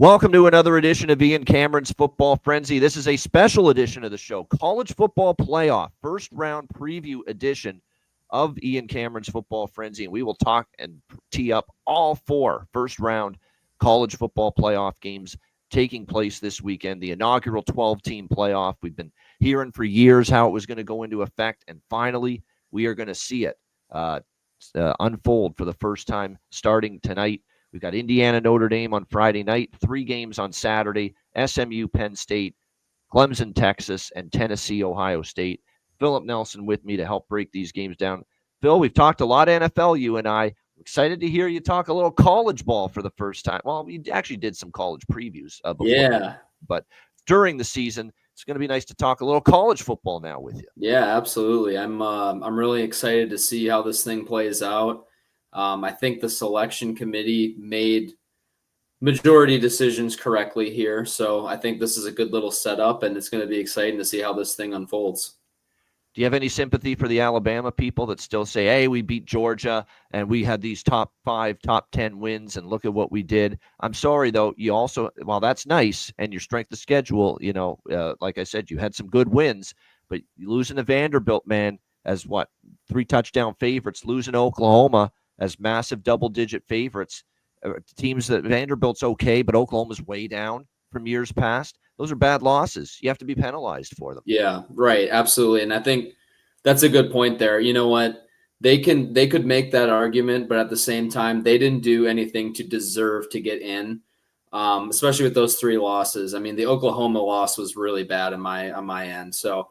Welcome to another edition of Ian Cameron's Football Frenzy. This is a special edition of the show, College Football Playoff, first round preview edition of Ian Cameron's Football Frenzy. And we will talk and tee up all four first round college football playoff games taking place this weekend, the inaugural 12-team playoff. We've been hearing for years how it was going to go into effect, and finally we are going to see it unfold for the first time starting tonight. We've got Indiana, Notre Dame on Friday night, 3 games on Saturday, SMU, Penn State, Clemson, Texas, and Tennessee, Ohio State. Philip Nelson with me to help break these games down. Phil, we've talked a lot of NFL, you and I. Excited to hear you talk a little college ball for the first time. Well, we actually did some college previews before, but during the season, it's going to be nice to talk a little college football now with you. Yeah, absolutely. I'm really excited to see how this thing plays out. I think the selection committee made majority decisions correctly here. So I think this is a good little setup, and it's going to be exciting to see how this thing unfolds. Do you have any sympathy for the Alabama people that still say, hey, we beat Georgia and we had these top 5, top 10 wins and look at what we did? I'm sorry, though, you also, while that's nice and your strength of schedule, like I said, you had some good wins, but losing to Vanderbilt, man, as 3 touchdown favorites, losing to Oklahoma as massive double-digit favorites, teams that Vanderbilt's okay, but Oklahoma's way down from years past. Those are bad losses. You have to be penalized for them. Yeah, right. Absolutely. And I think that's a good point there. You know what? They could make that argument, but at the same time, they didn't do anything to deserve to get in, especially with those 3 losses. I mean, the Oklahoma loss was really bad on my end. So,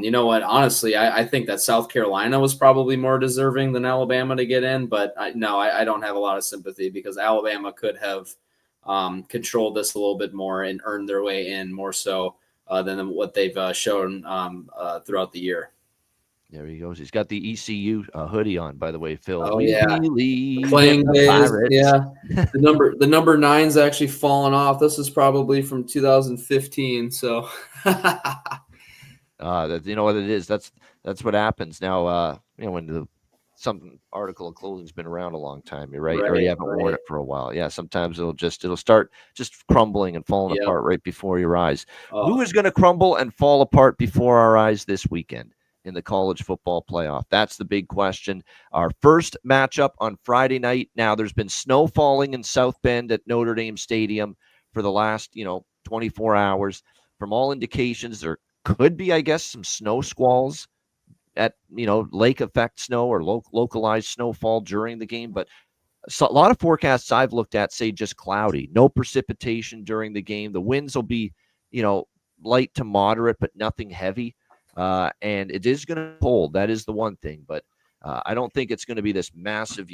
you know what? Honestly, I think that South Carolina was probably more deserving than Alabama to get in, but I don't have a lot of sympathy because Alabama could have controlled this a little bit more and earned their way in more so than what they've shown throughout the year. There he goes. He's got the ECU hoodie on, by the way, Phil. Oh, yeah. Playing days. Yeah. The number 9's actually fallen off. This is probably from 2015. So you know what it is. That's what happens now. When some article of clothing's been around a long time, you're right, or you haven't worn it for a while. Yeah, sometimes it'll start just crumbling and falling apart right before your eyes. Who is going to crumble and fall apart before our eyes this weekend in the college football playoff? That's the big question. Our first matchup on Friday night. Now, there's been snow falling in South Bend at Notre Dame Stadium for the last 24 hours. From all indications, there could be, I guess, some snow squalls at lake effect snow or localized snowfall during the game, but a lot of forecasts I've looked at say just cloudy, no precipitation during the game. The winds will be light to moderate, but nothing heavy, and it is going to be cold. That is the one thing, but I don't think it's going to be this massive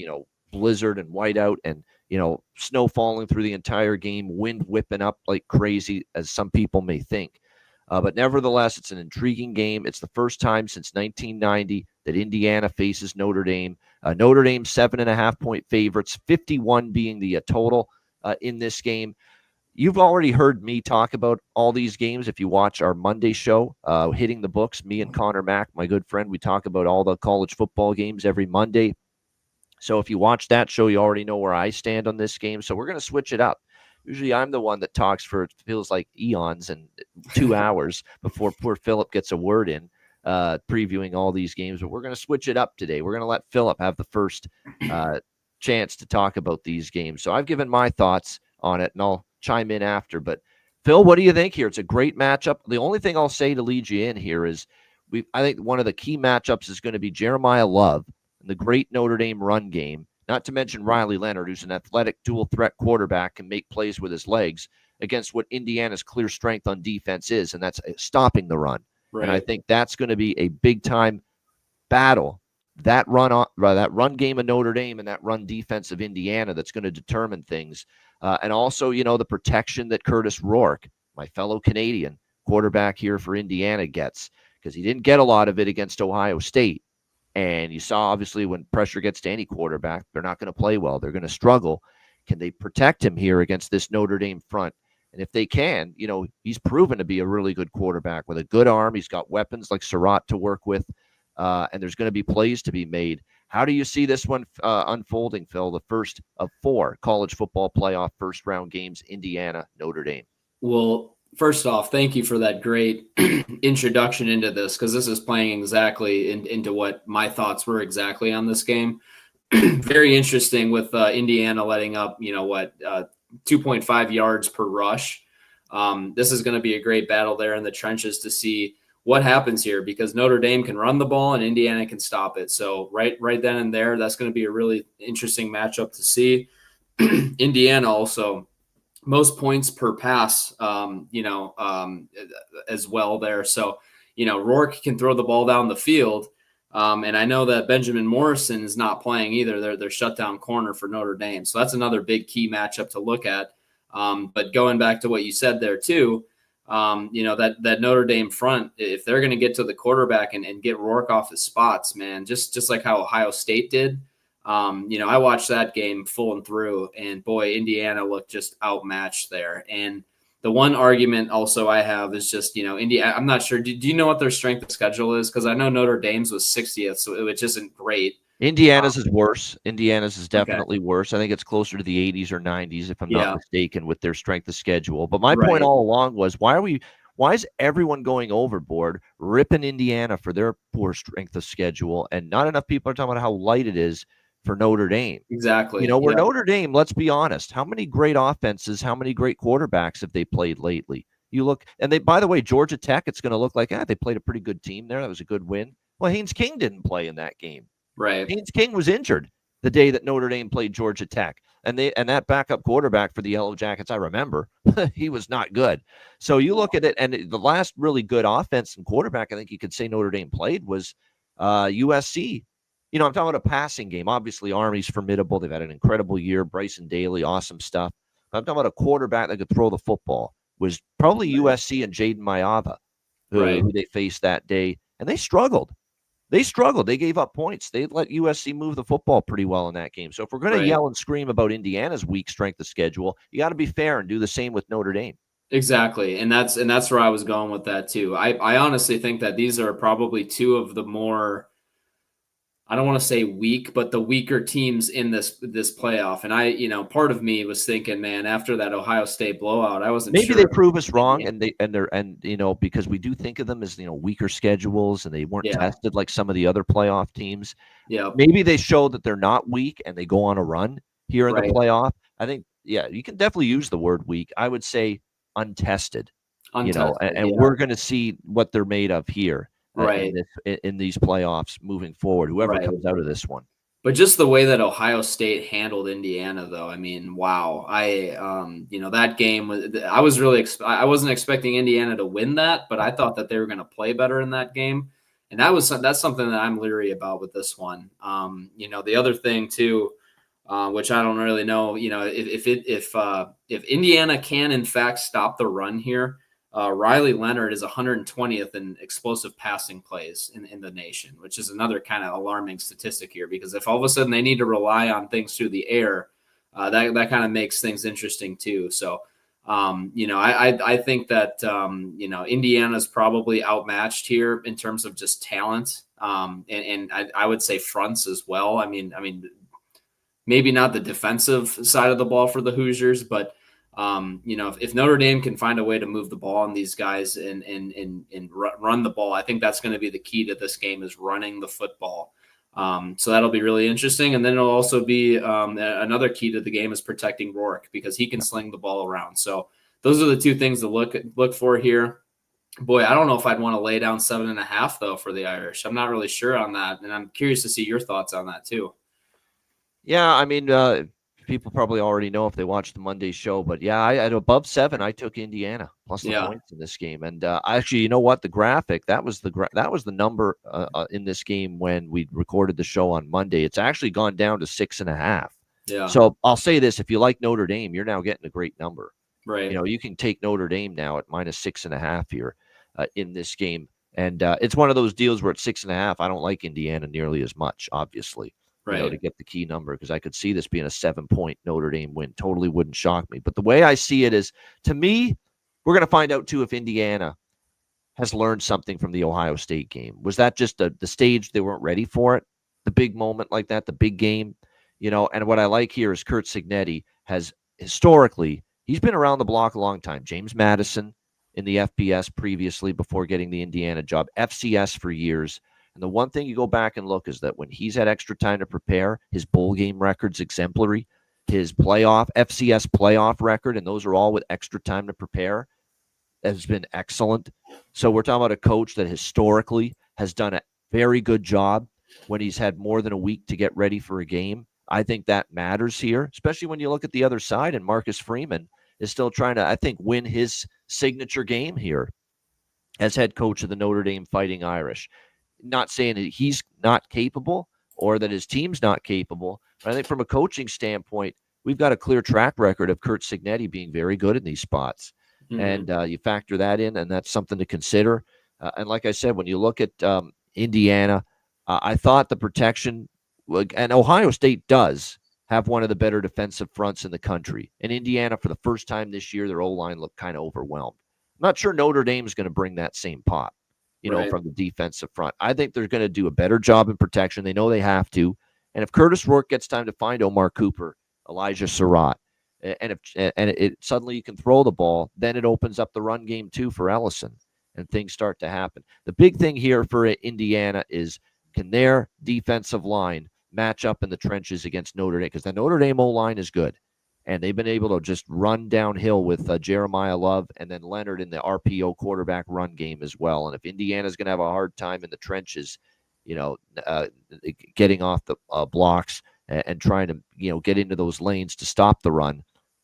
blizzard and whiteout and snow falling through the entire game, wind whipping up like crazy as some people may think. But nevertheless, it's an intriguing game. It's the first time since 1990 that Indiana faces Notre Dame. Notre Dame 7.5-point favorites, 51 being the total in this game. You've already heard me talk about all these games. If you watch our Monday show, Hitting the Books, me and Connor Mack, my good friend, we talk about all the college football games every Monday. So if you watch that show, you already know where I stand on this game. So we're going to switch it up. Usually I'm the one that talks for, it feels like eons and 2 hours before poor Philip gets a word in previewing all these games. But we're going to switch it up today. We're going to let Philip have the first chance to talk about these games. So I've given my thoughts on it, and I'll chime in after. But, Phil, what do you think here? It's a great matchup. The only thing I'll say to lead you in here is I think one of the key matchups is going to be Jeremiah Love and the great Notre Dame run game. Not to mention Riley Leonard, who's an athletic dual-threat quarterback, can make plays with his legs against what Indiana's clear strength on defense is, and that's stopping the run. Right. And I think that's going to be a big-time battle. That run game of Notre Dame and that run defense of Indiana that's going to determine things. And also, the protection that Curtis Rourke, my fellow Canadian quarterback here for Indiana, gets, because he didn't get a lot of it against Ohio State. And you saw, obviously, when pressure gets to any quarterback, they're not going to play well. They're going to struggle. Can they protect him here against this Notre Dame front? And if they can, he's proven to be a really good quarterback with a good arm. He's got weapons like Surratt to work with, and there's going to be plays to be made. How do you see this one unfolding, Phil? The first of 4 college football playoff first round games, Indiana, Notre Dame. Well, first off, thank you for that great introduction into this, because this is playing exactly into what my thoughts were exactly on this game. Very interesting with Indiana letting up, 2.5 yards per rush. This is going to be a great battle there in the trenches to see what happens here, because Notre Dame can run the ball and Indiana can stop it. So right then and there, that's going to be a really interesting matchup to see. Indiana also most points per pass, as well there. So, Rourke can throw the ball down the field. And I know that Benjamin Morrison is not playing either. They're shutdown corner for Notre Dame. So that's another big key matchup to look at. But going back to what you said there too, that Notre Dame front, if they're going to get to the quarterback and get Rourke off his spots, man, just like how Ohio State did. I watched that game full and through, and boy, Indiana looked just outmatched there. And the one argument also I have is just, Indiana, I'm not sure. Do you know what their strength of schedule is? Because I know Notre Dame's was 60th, so it just isn't great. Indiana's is worse. Indiana's is definitely Okay. worse. I think it's closer to the 80s or 90s, if I'm Yeah. not mistaken, with their strength of schedule. But my Right. point all along was, why is everyone going overboard, ripping Indiana for their poor strength of schedule, and not enough people are talking about how light it is for Notre Dame? Exactly. Where Yeah. Notre Dame, let's be honest, how many great offenses, how many great quarterbacks have they played lately? You look, and they, by the way, Georgia Tech, it's going to look like, they played a pretty good team there. That was a good win. Well, Haynes King didn't play in that game. Right. Haynes King was injured the day that Notre Dame played Georgia Tech. And that backup quarterback for the Yellow Jackets, I remember, he was not good. So you look at it, and the last really good offense and quarterback I think you could say Notre Dame played was USC. I'm talking about a passing game. Obviously, Army's formidable. They've had an incredible year. Bryson Daly, awesome stuff. I'm talking about a quarterback that could throw the football. Was probably USC and Jaden Mayava, who they faced that day, and they struggled. They gave up points. They let USC move the football pretty well in that game. So if we're going to yell and scream about Indiana's weak strength of schedule, you got to be fair and do the same with Notre Dame. Exactly. And that's where I was going with that too. I honestly think that these are probably two of the more, I don't want to say weak, but the weaker teams in this playoff. And part of me was thinking, man, after that Ohio State blowout, I wasn't Maybe sure. they prove us wrong, because we do think of them as weaker schedules, and they weren't tested like some of the other playoff teams. Yeah. Maybe they show that they're not weak and they go on a run here in the playoff. I think, you can definitely use the word weak. I would say untested. And we're going to see what they're made of here. In these playoffs moving forward, whoever comes out of this one. But just the way that Ohio State handled Indiana, though, I mean, wow! That game was. I was really. I wasn't expecting Indiana to win that, but I thought that they were going to play better in that game, and that's something that I'm leery about with this one. The other thing too, which I don't really know. If Indiana can in fact stop the run here. Riley Leonard is 120th in explosive passing plays in the nation, which is another kind of alarming statistic here, because if all of a sudden they need to rely on things through the air, that kind of makes things interesting too. So, I think that, Indiana's probably outmatched here in terms of just talent. And I would say fronts as well. I mean, maybe not the defensive side of the ball for the Hoosiers, but if Notre Dame can find a way to move the ball on these guys and run the ball, I think that's going to be the key to this game, is running the football. So that'll be really interesting. And then it'll also be another key to the game is protecting Rourke, because he can sling the ball around. So those are the two things to look for here. Boy, I don't know if I'd want to lay down 7.5 though for the Irish. I'm not really sure on that, and I'm curious to see your thoughts on that too. Yeah, I mean, people probably already know if they watch the Monday show, but at above 7, I took Indiana plus the points in this game. And actually, you know what? The graphic, that was the number in this game when we recorded the show on Monday. It's actually gone down to 6.5. Yeah. So I'll say this: if you like Notre Dame, you're now getting a great number. Right. You can take Notre Dame now at minus 6.5 here in this game. And it's one of those deals where at 6.5, I don't like Indiana nearly as much, obviously. To get the key number, because I could see this being a 7-point Notre Dame win. Totally wouldn't shock me. But the way I see it is, to me, we're going to find out too if Indiana has learned something from the Ohio State game. Was that just the stage they weren't ready for it? the big moment like that, the big game, and what I like here is Curt Cignetti has historically, he's been around the block a long time. James Madison in the FBS previously before getting the Indiana job, FCS for years. And the one thing you go back and look is that when he's had extra time to prepare, his bowl game record's exemplary, his FCS playoff record, and those are all with extra time to prepare, has been excellent. So we're talking about a coach that historically has done a very good job when he's had more than a week to get ready for a game. I think that matters here, especially when you look at the other side and Marcus Freeman is still trying to, I think, win his signature game here as head coach of the Notre Dame Fighting Irish. Not saying that he's not capable or that his team's not capable, but I think from a coaching standpoint, we've got a clear track record of Curt Cignetti being very good in these spots. Mm-hmm. And you factor that in, and that's something to consider. And like I said, when you look at Indiana, I thought the protection, and Ohio State does have one of the better defensive fronts in the country. And Indiana, for the first time this year, their O-line looked kind of overwhelmed. I'm not sure Notre Dame is going to bring that same pop, from the defensive front. I think they're going to do a better job in protection. They know they have to. And if Curtis Rourke gets time to find Omar Cooper, Elijah Surratt, and if suddenly you can throw the ball, then it opens up the run game too for Ellison, and things start to happen. The big thing here for Indiana is, can their defensive line match up in the trenches against Notre Dame? Because the Notre Dame O-line is good, and they've been able to just run downhill with Jeremiah Love and then Leonard in the RPO quarterback run game as well. And if Indiana's going to have a hard time in the trenches, getting off the blocks and trying to, get into those lanes to stop the run,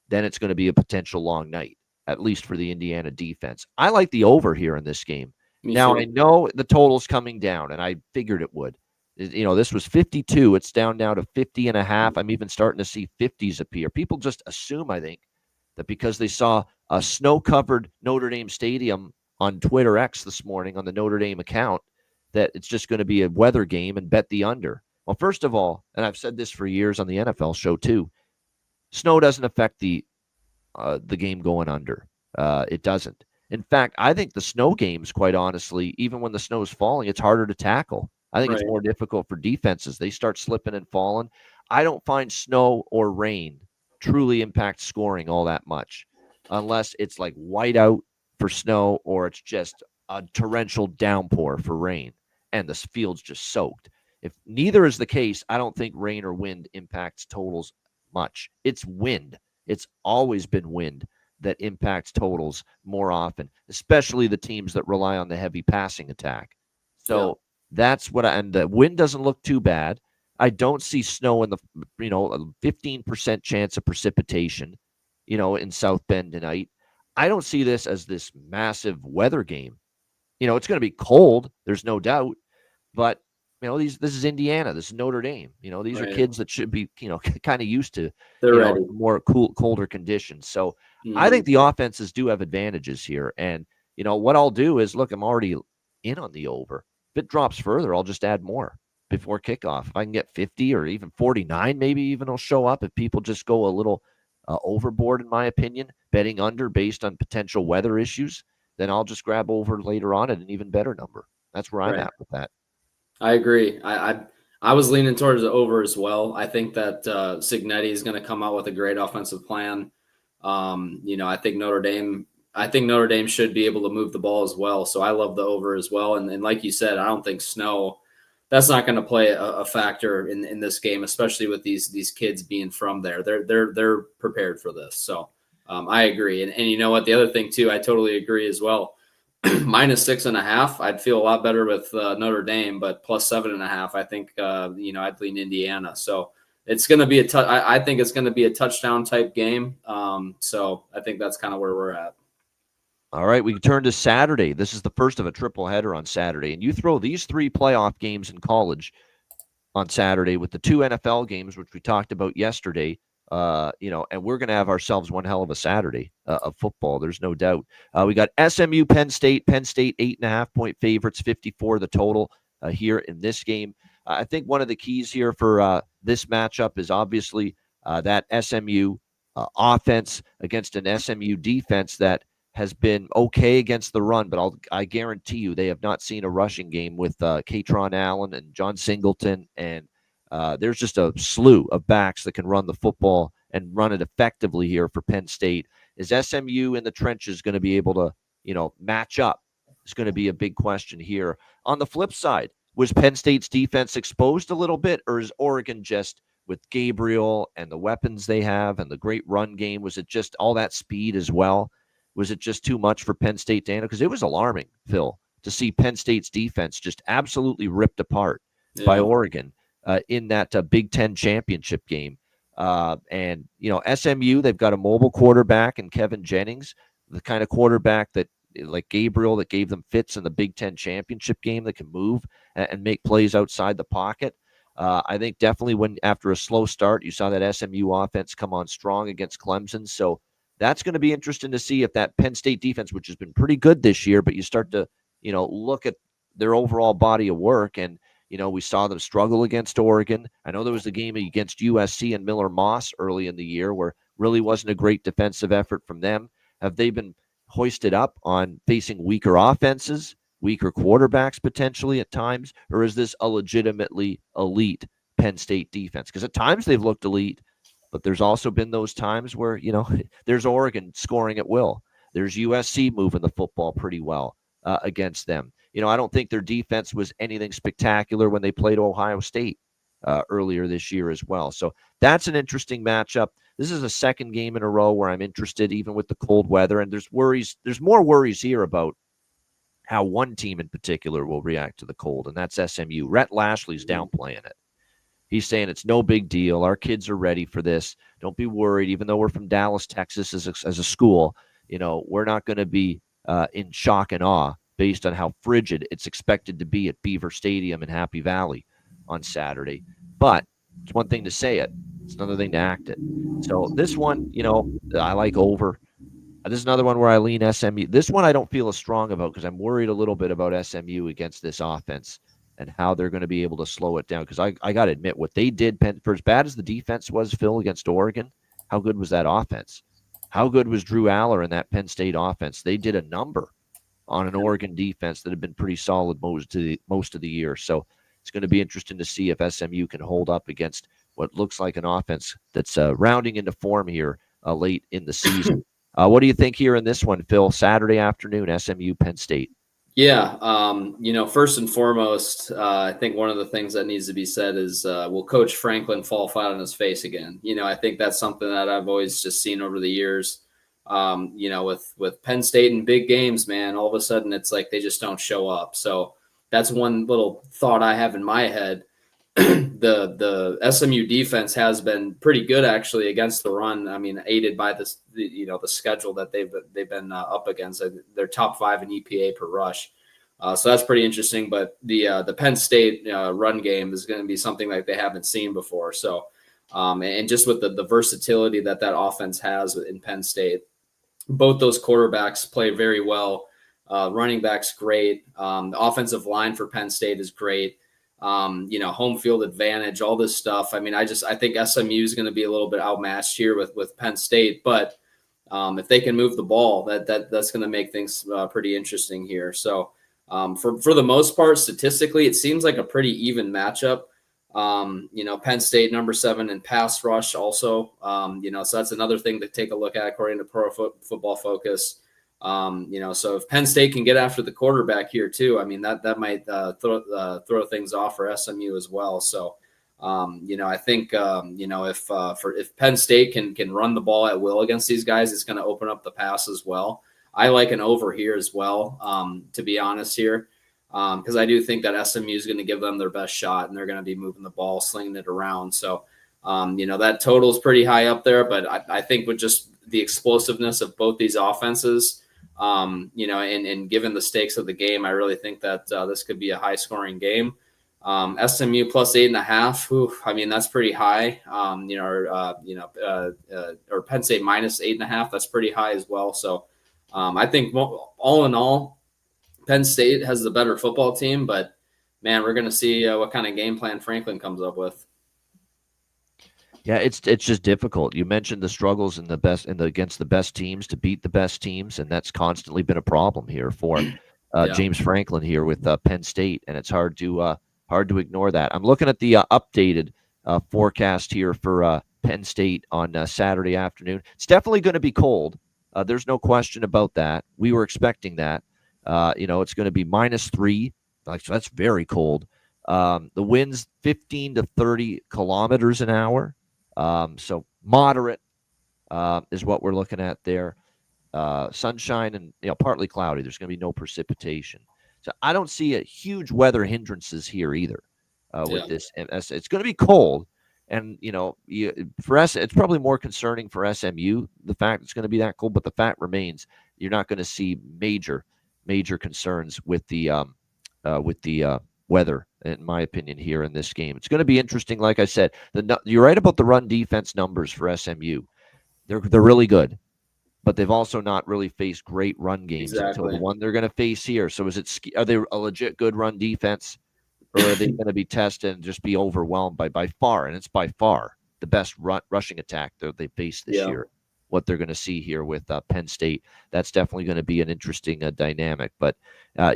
then it's going to be a potential long night, at least for the Indiana defense. I like the over here in this game. Now, I know the total's coming down, and I figured it would. This was 52. It's down now to 50.5. I'm even starting to see 50s appear. People just assume, I think, that because they saw a snow-covered Notre Dame stadium on Twitter X this morning on the Notre Dame account, that it's just going to be a weather game and bet the under. Well, first of all, and I've said this for years on the NFL show too, snow doesn't affect the game going under. It doesn't. In fact, I think the snow games, quite honestly, even when the snow is falling, it's harder to tackle. I think it's more difficult for defenses. They start slipping and falling. I don't find snow or rain truly impact scoring all that much, unless it's like whiteout for snow or it's just a torrential downpour for rain and the field's just soaked. If neither is the case, I don't think rain or wind impacts totals much. It's wind. It's always been wind that impacts totals more often, especially the teams that rely on the heavy passing attack. So that's what and the wind doesn't look too bad. I don't see snow in the, a 15% chance of precipitation, in South Bend tonight. I don't see this as this massive weather game. It's going to be cold. There's no doubt, but this is Indiana. This is Notre Dame. These are kids that should be, kind of used to more colder conditions. So I think the offenses do have advantages here. And, what I'll do is, look, I'm already in on the over. If it drops further, I'll just add more before kickoff. If I can get 50 or even 49, maybe even it'll show up if people just go a little overboard, in my opinion, betting under based on potential weather issues, then I'll just grab over later on at an even better number. That's where I'm at with that. I agree. I was leaning towards the over as well. I think that Cignetti is going to come out with a great offensive plan. I think Notre Dame should be able to move the ball as well. So I love the over as well. And like you said, I don't think snow, that's not going to play a factor in this game, especially with these kids being from there. They're prepared for this. So I agree. And you know what? The other thing too, I totally agree as well. -6.5, I'd feel a lot better with Notre Dame, but +7.5, I think I'd lean Indiana. So it's going to be I think it's going to be a touchdown type game. So I think that's kind of where we're at. All right, we turn to Saturday. This is the first of a triple header on Saturday, and you throw these 3 playoff games in college on Saturday with the 2 NFL games, which we talked about yesterday. And we're going to have ourselves one hell of a Saturday of football. There's no doubt. We got SMU, Penn State, 8.5-point favorites, 54 the total here in this game. I think one of the keys here for this matchup is obviously that SMU offense against an SMU defense that has been okay against the run, but I guarantee you they have not seen a rushing game with Katron Allen and John Singleton and There's just a slew of backs that can run the football and run it effectively here for Penn State. Is SMU in the trenches going to be able to, match up? It's going to be a big question here. On the flip side, was Penn State's defense exposed a little bit, or is Oregon just with Gabriel and the weapons they have and the great run game? Was it just all that speed as well? Was it just too much for Penn State to handle? Because it was alarming, Phil, to see Penn State's defense just absolutely ripped apart by Oregon in that Big Ten championship game. And, SMU, they've got a mobile quarterback in Kevin Jennings, the kind of quarterback that, like Gabriel, that gave them fits in the Big Ten championship game, that can move and make plays outside the pocket. I think definitely when after a slow start, you saw that SMU offense come on strong against Clemson. So that's going to be interesting to see if that Penn State defense, which has been pretty good this year, but you start to, look at their overall body of work. And, we saw them struggle against Oregon. I know there was the game against USC and Miller Moss early in the year where really wasn't a great defensive effort from them. Have they been hoisted up on facing weaker offenses, weaker quarterbacks potentially at times, or is this a legitimately elite Penn State defense? Because at times they've looked elite, but there's also been those times where, there's Oregon scoring at will. There's USC moving the football pretty well against them. I don't think their defense was anything spectacular when they played Ohio State earlier this year as well. So that's an interesting matchup. This is a second game in a row where I'm interested, even with the cold weather. And there's more worries here about how one team in particular will react to the cold, and that's SMU. Rhett Lashley's downplaying it. He's saying it's no big deal. Our kids are ready for this. Don't be worried. Even though we're from Dallas, Texas as a school, we're not going to be in shock and awe based on how frigid it's expected to be at Beaver Stadium in Happy Valley on Saturday. But it's one thing to say it. It's another thing to act it. So this one, I like over. This is another one where I lean SMU. This one I don't feel as strong about because I'm worried a little bit about SMU against this offense and how they're going to be able to slow it down. Because I got to admit, what they did, for as bad as the defense was, Phil, against Oregon, how good was that offense? How good was Drew Aller in that Penn State offense? They did a number on an Oregon defense that had been pretty solid most of the year. So it's going to be interesting to see if SMU can hold up against what looks like an offense that's rounding into form here late in the season. What do you think here in this one, Phil? Saturday afternoon, SMU, Penn State. Yeah, first and foremost, I think one of the things that needs to be said is will Coach Franklin fall flat on his face again? I think that's something that I've always just seen over the years. With Penn State and big games, man, all of a sudden it's like they just don't show up. So that's one little thought I have in my head. The SMU defense has been pretty good actually against the run. I mean, aided by the schedule that they've been up against. They're top 5 in EPA per rush. So that's pretty interesting. But the Penn State run game is going to be something like they haven't seen before. So and just with the versatility that offense has in Penn State, both those quarterbacks play very well. Running backs great. The offensive line for Penn State is great. Home field advantage, all this stuff. I mean, I think SMU is going to be a little bit outmatched here with Penn State, but if they can move the ball, that's going to make things pretty interesting here. So for the most part, statistically, it seems like a pretty even matchup. Penn State number 7 in pass rush also, so that's another thing to take a look at according to Pro Football Focus. So if Penn State can get after the quarterback here too, I mean, that might throw things off for SMU as well. So, I think, if Penn State can run the ball at will against these guys, it's going to open up the pass as well. I like an over here as well, to be honest here, because I do think that SMU is going to give them their best shot and they're going to be moving the ball, slinging it around. So, that total is pretty high up there, but I think with just the explosiveness of both these offenses, and given the stakes of the game, I really think that this could be a high scoring game. SMU plus 8.5. I mean, that's pretty high. Or Penn State minus 8.5. That's pretty high as well. So I think all in all, Penn State has the better football team, but man, we're going to see what kind of game plan Franklin comes up with. Yeah, it's just difficult. You mentioned the struggles against the best teams to beat the best teams, and that's constantly been a problem here for James Franklin here with Penn State, and it's hard to ignore that. I'm looking at the updated forecast here for Penn State on Saturday afternoon. It's definitely going to be cold. There's no question about that. We were expecting that. It's going to be -3. So that's very cold. The winds 15 to 30 kilometers an hour. So moderate is what we're looking at there. Sunshine and partly cloudy. There's going to be no precipitation. So I don't see a huge weather hindrances here either with Yeah. this. It's going to be cold, and for us, it's probably more concerning for SMU the fact it's going to be that cold. But the fact remains, you're not going to see major concerns with the weather, in my opinion, here in this game. It's going to be interesting. Like I said, you're right about the run defense numbers for SMU. They're really good, but they've also not really faced great run games until the Exactly. one they're going to face here. So are they a legit good run defense, or are they going to be tested and just be overwhelmed by far? And it's by far the best rushing attack that they faced this Yeah. year. What they're going to see here with Penn State, that's definitely going to be an interesting dynamic. But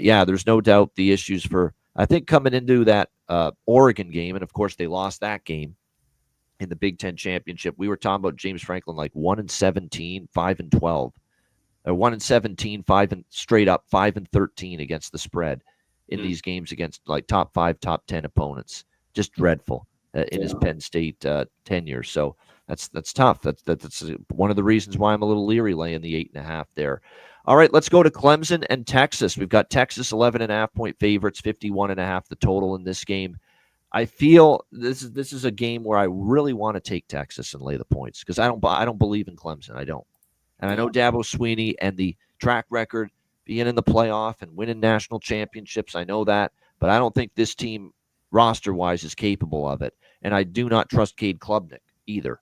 yeah, there's no doubt the issues for I think coming into that Oregon game, and of course they lost that game in the Big Ten championship. We were talking about James Franklin like 1-17, 5-12. 1-17, 5-13 against the spread in Mm. these games against like top 5, top 10 opponents. Just dreadful in his Yeah. Penn State tenure. So that's tough. That's one of the reasons why I'm a little leery laying the 8.5 there. All right, let's go to Clemson and Texas. We've got Texas 11.5-point favorites, 51.5 the total in this game. I feel this is a game where I really want to take Texas and lay the points because I don't believe in Clemson. I don't. And I know Yeah. Dabo Swinney and the track record being in the playoff and winning national championships. I know that, but I don't think this team roster wise is capable of it. And I do not trust Cade Klubnik either.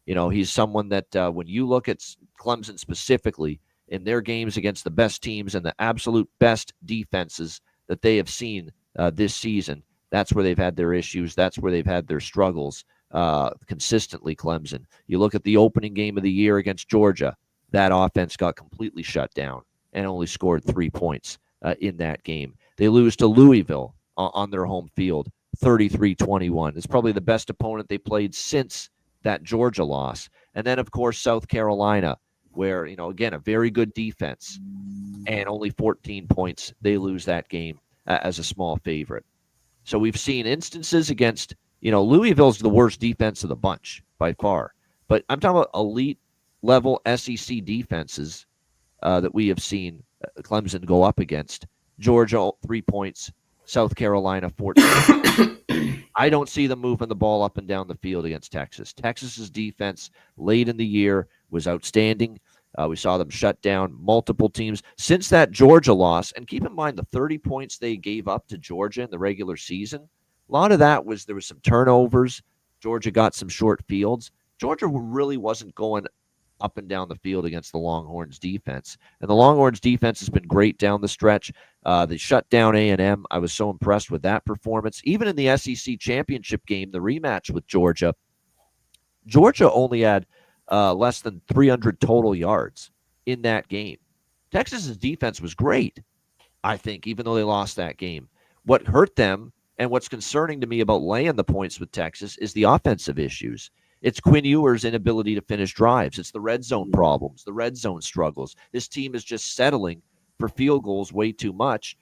He's someone that when you look at Clemson specifically in their games against the best teams and the absolute best defenses that they have seen this season, that's where they've had their issues. That's where they've had their struggles consistently, Clemson. You look at the opening game of the year against Georgia, that offense got completely shut down and only scored 3 points in that game. They lose to Louisville on their home field, 33-21. It's probably the best opponent they played since that Georgia loss. And then, of course, South Carolina, where, again, a very good defense and only 14 points. They lose that game as a small favorite. So we've seen instances against, Louisville's the worst defense of the bunch by far. But I'm talking about elite level SEC defenses that we have seen Clemson go up against. Georgia, 3 points. South Carolina, 14 points. I don't see them moving the ball up and down the field against Texas. Texas's defense late in the year was outstanding. We saw them shut down multiple teams since that Georgia loss. And keep in mind the 30 points they gave up to Georgia in the regular season. A lot of that was there was some turnovers. Georgia got some short fields. Georgia really wasn't going up and down the field against the Longhorns defense. And the Longhorns defense has been great down the stretch. They shut down A&M. I was so impressed with that performance. Even in the SEC championship game, the rematch with Georgia, Georgia only had less than 300 total yards in that game. Texas's defense was great, I think, even though they lost that game. What hurt them and what's concerning to me about laying the points with Texas is the offensive issues. It's Quinn Ewers' inability to finish drives. It's the red zone problems, the red zone struggles. This team is just settling for field goals way too much.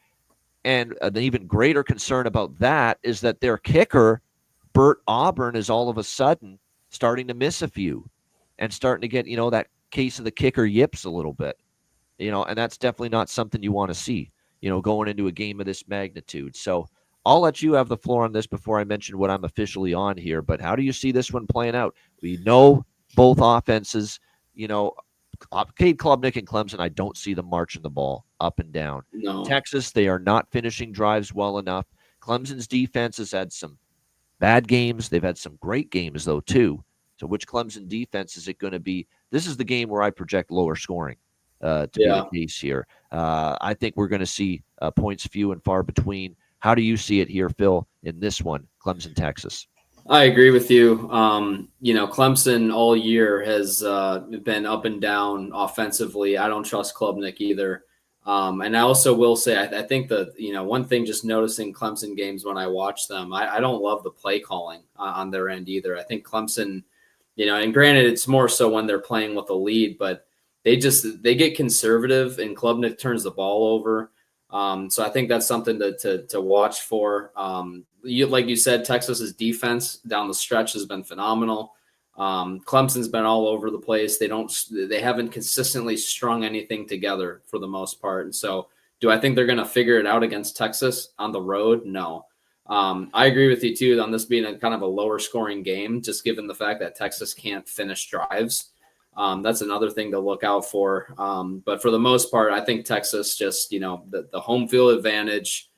And an even greater concern about that is that their kicker, Bert Auburn, is all of a sudden starting to miss a few and starting to get, that case of the kicker yips a little bit. And that's definitely not something you want to see, going into a game of this magnitude. So I'll let you have the floor on this before I mention what I'm officially on here. But how do you see this one playing out? We know both offenses, Cade Klubnik and Clemson, I don't see them marching the ball up and down. No. Texas, they are not finishing drives well enough. Clemson's defense has had some bad games. They've had some great games, though, too. So which Clemson defense is it going to be? This is the game where I project lower scoring to be the case here. I think we're going to see points few and far between. How do you see it here, Phil, in this one, Clemson, Texas? I agree with you. Clemson all year has been up and down offensively. I don't trust Klubnik either. And I also will say, I think that, one thing just noticing Clemson games when I watch them, I don't love the play calling on their end either. I think Clemson, and granted, it's more so when they're playing with a lead, but they get conservative and Klubnik turns the ball over. So I think that's something to watch for. Like you said, Texas's defense down the stretch has been phenomenal. Clemson's been all over the place. They haven't consistently strung anything together for the most part. And so, do I think they're going to figure it out against Texas on the road? No. I agree with you too on this being a kind of a lower scoring game, just given the fact that Texas can't finish drives. That's another thing to look out for. But for the most part, I think Texas just, the home field advantage,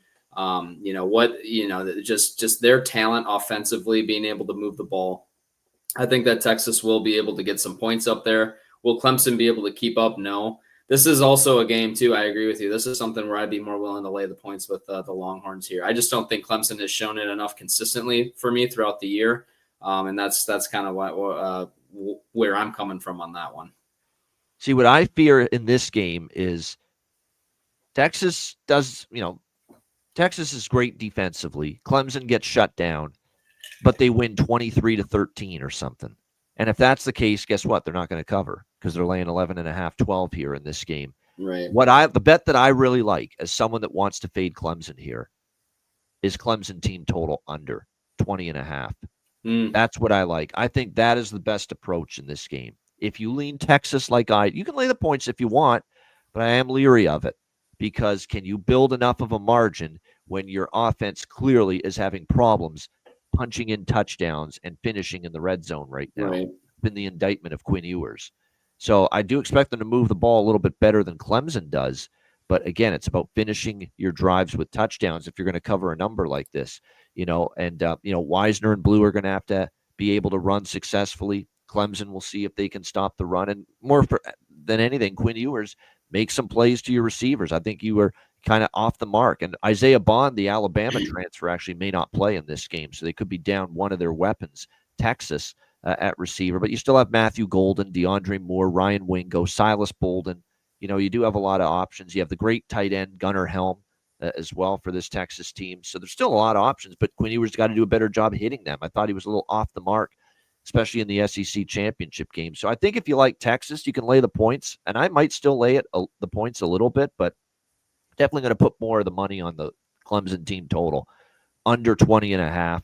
just their talent offensively, being able to move the ball. I think that Texas will be able to get some points up there. Will Clemson be able to keep up? No. This is also a game, too. I agree with you. This is something where I'd be more willing to lay the points with the Longhorns here. I just don't think Clemson has shown it enough consistently for me throughout the year. And that's kind of where I'm coming from on that one. See, what I fear in this game is Texas Texas is great defensively. Clemson gets shut down, but they win 23-13 or something. And if that's the case, guess what? They're not going to cover because they're laying 11.5, 12 here in this game. Right. The bet that I really like as someone that wants to fade Clemson here is Clemson team total under 20.5. That's what I like. I think that is the best approach in this game. If you lean Texas you can lay the points if you want, but I am leery of it because can you build enough of a margin when your offense clearly is having problems punching in touchdowns and finishing in the red zone right now? Right. Been the indictment of Quinn Ewers. So I do expect them to move the ball a little bit better than Clemson does. But again, it's about finishing your drives with touchdowns if you're going to cover a number like this, Wisner and Blue are going to have to be able to run successfully. Clemson will see if they can stop the run. And more than anything, Quinn Ewers, make some plays to your receivers. I think you were kind of off the mark. And Isaiah Bond, the Alabama transfer, actually may not play in this game. So they could be down one of their weapons, Texas, at receiver. But you still have Matthew Golden, DeAndre Moore, Ryan Wingo, Silas Bolden. You do have a lot of options. You have the great tight end, Gunnar Helm, as well for this Texas team. So there's still a lot of options, but Quinn Ewers got to do a better job hitting them. I thought he was a little off the mark, especially in the SEC championship game. So I think if you like Texas, you can lay the points, and I might still lay the points a little bit, but definitely going to put more of the money on the Clemson team total, under 20.5.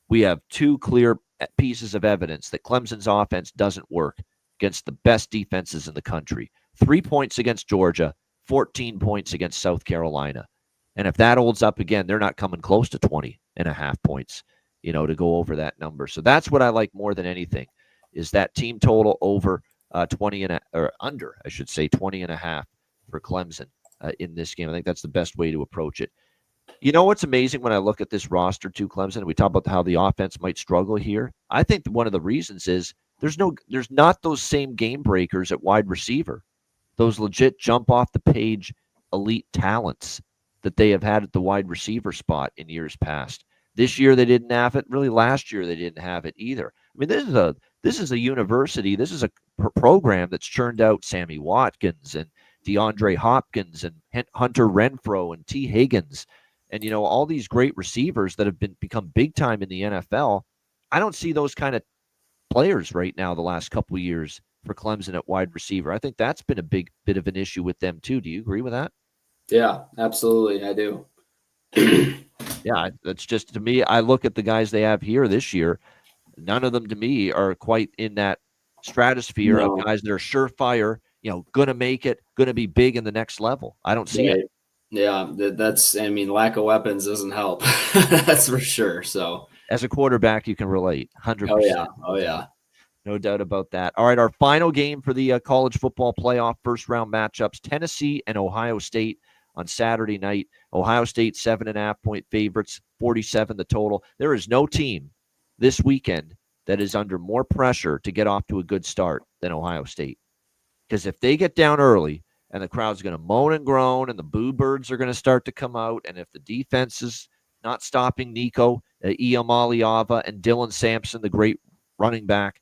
We have two clear pieces of evidence that Clemson's offense doesn't work against the best defenses in the country. 3 points against Georgia, 14 points against South Carolina. And if that holds up again, they're not coming close to 20.5 points, to go over that number. So that's what I like more than anything, is that team total over 20.5 for Clemson in this game. I think that's the best way to approach it. You know what's amazing when I look at this roster to Clemson, we talk about how the offense might struggle here. I think one of the reasons is there's not those same game breakers at wide receiver, those legit jump off the page elite talents that they have had at the wide receiver spot in years past. This year they didn't have it. Really, last year they didn't have it either. I mean, this is a university. This is a program that's churned out Sammy Watkins and DeAndre Hopkins and Hunter Renfrow and T. Higgins. And, all these great receivers that have become big time in the NFL. I don't see those kind of players right now the last couple of years for Clemson at wide receiver. I think that's been a big bit of an issue with them too. Do you agree with that? Yeah, absolutely. I do. Yeah, that's just, to me, I look at the guys they have here this year. None of them to me are quite in that stratosphere of guys that are surefire, going to make it, going to be big in the next level. I don't see it. Yeah, lack of weapons doesn't help. That's for sure. So as a quarterback, you can relate 100%. Oh, yeah. No doubt about that. All right, our final game for the college football playoff first-round matchups, Tennessee and Ohio State on Saturday night. Ohio State 7.5-point favorites, 47 the total. There is no team this weekend that is under more pressure to get off to a good start than Ohio State. Because if they get down early and the crowd's going to moan and groan and the boo birds are going to start to come out, and if the defense is not stopping Nico Iamaleava and Dylan Sampson, the great running back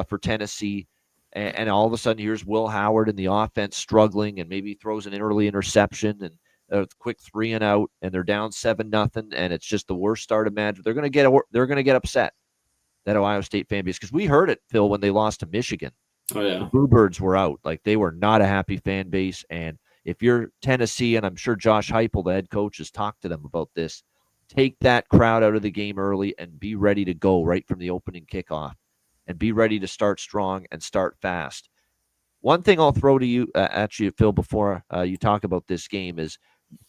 for Tennessee, And all of a sudden, here's Will Howard in the offense struggling, and maybe throws an early interception and a quick 3-and-out, and they're down 7-0, and it's just the worst start imaginable. They're going to get upset, that Ohio State fan base, because we heard it, Phil, when they lost to Michigan. Oh The yeah, Bluebirds were out. Like, they were not a happy fan base. And if you're Tennessee, and I'm sure Josh Heupel, the head coach, has talked to them about this, take that crowd out of the game early and be ready to go right from the opening kickoff, and be ready to start strong and start fast. One thing I'll throw to you, at you, Phil, before you talk about this game is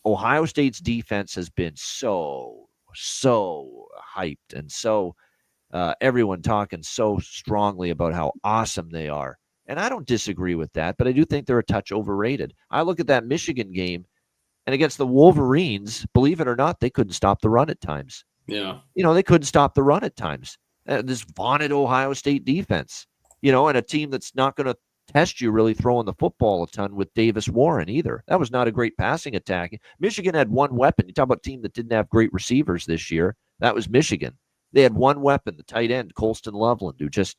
Ohio State's defense has been so hyped, and so everyone talking so strongly about how awesome they are. And I don't disagree with that, but I do think they're a touch overrated. I look at that Michigan game, and against the Wolverines, believe it or not, they couldn't stop the run at times. yeah, They couldn't stop the run at times. This vaunted Ohio State defense, and a team that's not going to test you really throwing the football a ton with Davis Warren either. That was not a great passing attack. Michigan had one weapon. You talk about a team that didn't have great receivers this year. That was Michigan. They had one weapon, the tight end, Colston Loveland, who just,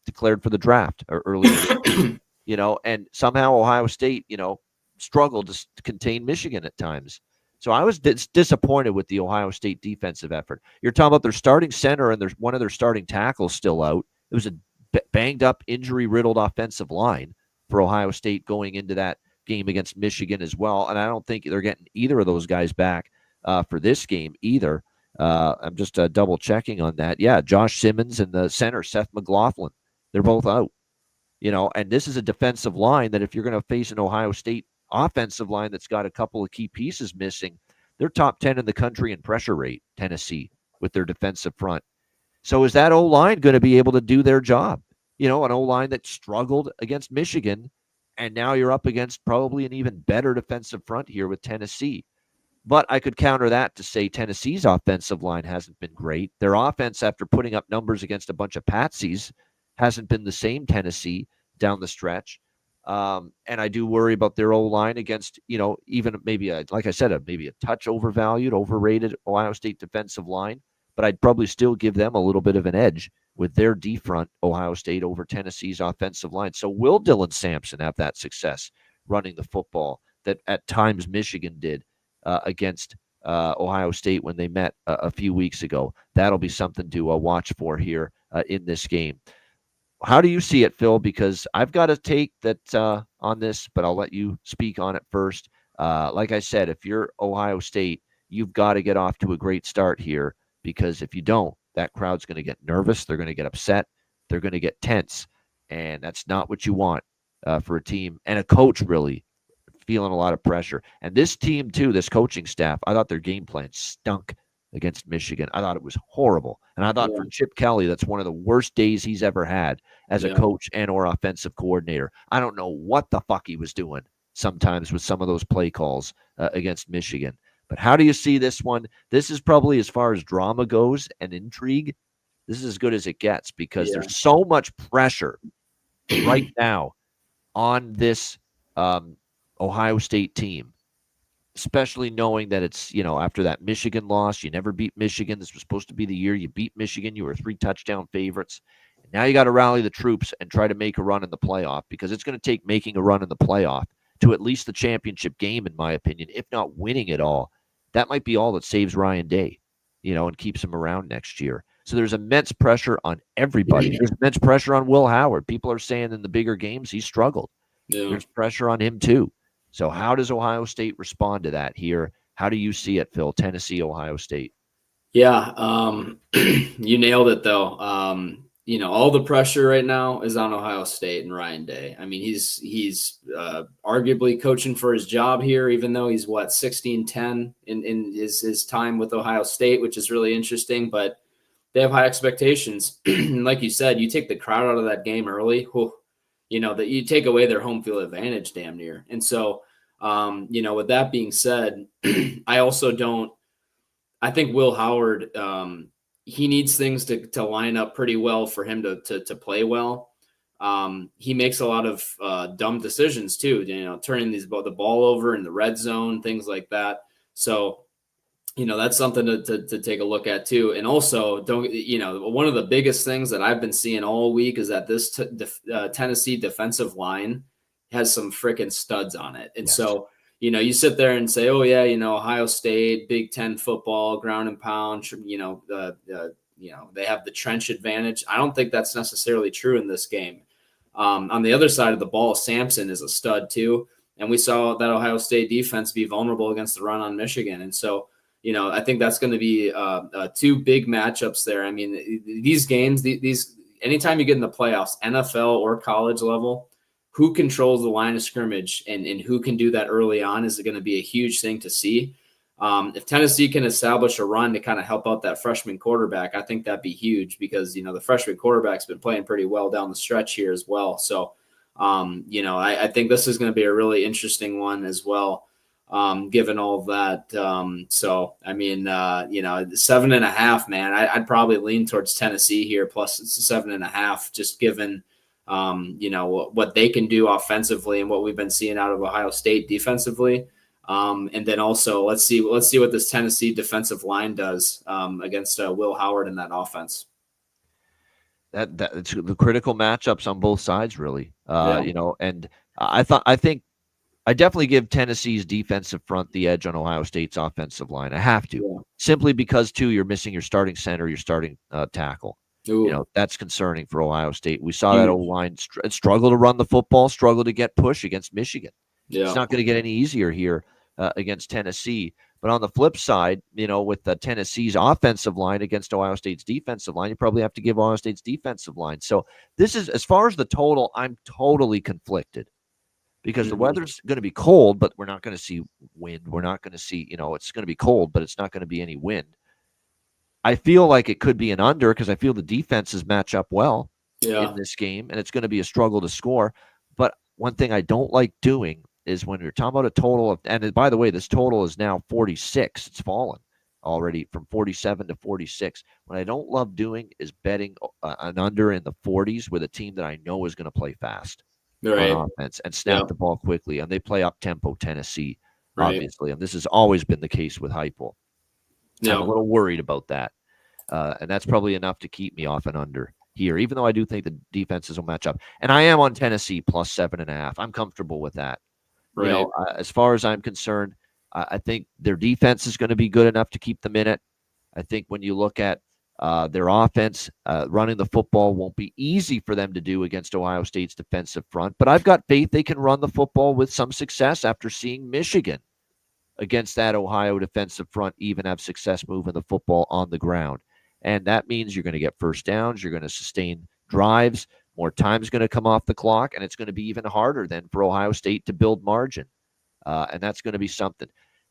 declared for the draft earlier this year. And somehow Ohio State, struggled to contain Michigan at times. So I was disappointed with the Ohio State defensive effort. You're talking about their starting center, and there's one of their starting tackles still out. It was a banged up, injury riddled offensive line for Ohio State going into that game against Michigan as well. And I don't think they're getting either of those guys back for this game either. I'm just double checking on that. Yeah, Josh Simmons and the center, Seth McLaughlin, they're both out. And this is a defensive line that, if you're going to face an Ohio State offensive line that's got a couple of key pieces missing, they're top 10 in the country in pressure rate, Tennessee, with their defensive front. So is that O-line going to be able to do their job? An O-line that struggled against Michigan, and now you're up against probably an even better defensive front here with Tennessee. But I could counter that to say Tennessee's offensive line hasn't been great. Their offense, after putting up numbers against a bunch of patsies, hasn't been the same Tennessee down the stretch. And I do worry about their O-line against, even maybe, like I said, maybe a touch overvalued, overrated Ohio State defensive line. But I'd probably still give them a little bit of an edge with their D-front, Ohio State, over Tennessee's offensive line. So will Dylan Sampson have that success running the football that at times Michigan did against Ohio State when they met a few weeks ago? That'll be something to watch for here in this game. How do you see it, Phil? Because I've got a take that on this, but I'll let you speak on it first. Like I said, if you're Ohio State, you've got to get off to a great start here, because if you don't, that crowd's going to get nervous. They're going to get upset. They're going to get tense. And that's not what you want for a team and a coach really feeling a lot of pressure. And this team, too, this coaching staff, I thought their game plan stunk against Michigan. I thought it was horrible. And I thought for Chip Kelly, that's one of the worst days he's ever had as a coach and or offensive coordinator. I don't know what the fuck he was doing sometimes with some of those play calls against Michigan. But how do you see this one? This is probably, as far as drama goes and intrigue, this is as good as it gets, because there's so much pressure right now on this Ohio State team, especially knowing that it's, after that Michigan loss, you never beat Michigan. This was supposed to be the year you beat Michigan. You were 3-touchdown favorites. And now you got to rally the troops and try to make a run in the playoff, because it's going to take making a run in the playoff to at least the championship game, in my opinion, if not winning it all. That might be all that saves Ryan Day, and keeps him around next year. So there's immense pressure on everybody. There's immense pressure on Will Howard. People are saying in the bigger games he struggled. Yeah. There's pressure on him too. So how does Ohio State respond to that here? How do you see it, Phil? Tennessee, Ohio State. Yeah, you nailed it though. All the pressure right now is on Ohio State and Ryan Day. I mean, he's arguably coaching for his job here, even though he's 16-10 in his time with Ohio State, which is really interesting. But they have high expectations. And like you said, you take the crowd out of that game early, that you take away their home field advantage damn near. And so, with that being said, I think Will Howard, he needs things to line up pretty well for him to play well. He makes a lot of dumb decisions too, turning the ball over in the red zone, things like that. So that's something to take a look at too. And also, one of the biggest things that I've been seeing all week is that this Tennessee defensive line has some freaking studs on it. And Yes. so, you sit there and say, oh yeah, Ohio State, Big Ten football, ground and pound, they have the trench advantage. I don't think that's necessarily true in this game. On the other side of the ball, Sampson is a stud too. And we saw that Ohio State defense be vulnerable against the run on Michigan. And so, I think that's going to be two big matchups there. I mean, these games, these anytime you get in the playoffs, NFL or college level, who controls the line of scrimmage and who can do that early on is going to be a huge thing to see. If Tennessee can establish a run to kind of help out that freshman quarterback, I think that'd be huge because, the freshman quarterback's been playing pretty well down the stretch here as well. So, I think this is going to be a really interesting one as well. Given all of that. So, I mean, 7.5, man, I'd probably lean towards Tennessee here. Plus it's 7.5, just given, what they can do offensively and what we've been seeing out of Ohio State defensively. And then also let's see what this Tennessee defensive line does against Will Howard in that offense. It's the critical matchups on both sides, really. Yeah. And I think I definitely give Tennessee's defensive front the edge on Ohio State's offensive line. I have to, simply because too you're missing your starting center, your starting tackle. Ooh. That's concerning for Ohio State. We saw that O-line struggle to run the football, struggle to get push against Michigan. Yeah. It's not going to get any easier here against Tennessee. But on the flip side, with Tennessee's offensive line against Ohio State's defensive line, you probably have to give Ohio State's defensive line. So this is, as far as the total, I'm totally conflicted. Because the weather's going to be cold, but we're not going to see wind. We're not going to see, it's going to be cold, but it's not going to be any wind. I feel like it could be an under because I feel the defenses match up well in this game, and it's going to be a struggle to score. But one thing I don't like doing is when you're talking about a total of, and by the way, this total is now 46. It's fallen already from 47 to 46. What I don't love doing is betting an under in the 40s with a team that I know is going to play fast. Right. On offense and snap the ball quickly, and they play up tempo Tennessee, obviously, and this has always been the case with Heupel. I'm a little worried about that, and that's probably enough to keep me off and under here, even though I do think the defenses will match up. And I am on Tennessee plus 7.5. I'm comfortable with that. Right. As far as I'm concerned, I think their defense is going to be good enough to keep them in it. I think when you look at their offense, running the football won't be easy for them to do against Ohio State's defensive front, but I've got faith they can run the football with some success after seeing Michigan against that Ohio defensive front even have success moving the football on the ground. And that means you're going to get first downs, you're going to sustain drives, more time's going to come off the clock, and it's going to be even harder then for Ohio State to build margin. And that's going to be something.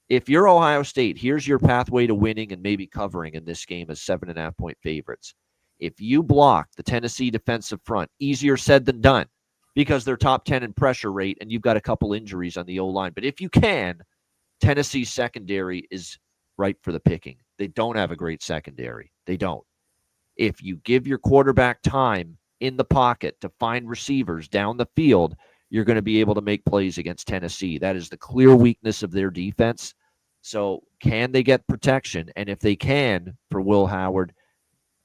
If you're Ohio State, here's your pathway to winning and maybe covering in this game as 7.5-point favorites. If you block the Tennessee defensive front, easier said than done because they're top 10 in pressure rate and you've got a couple injuries on the O-line. But if you can, Tennessee's secondary is ripe for the picking. They don't have a great secondary. They don't. If you give your quarterback time in the pocket to find receivers down the field, you're going to be able to make plays against Tennessee. That is the clear weakness of their defense. So can they get protection? And if they can, for Will Howard,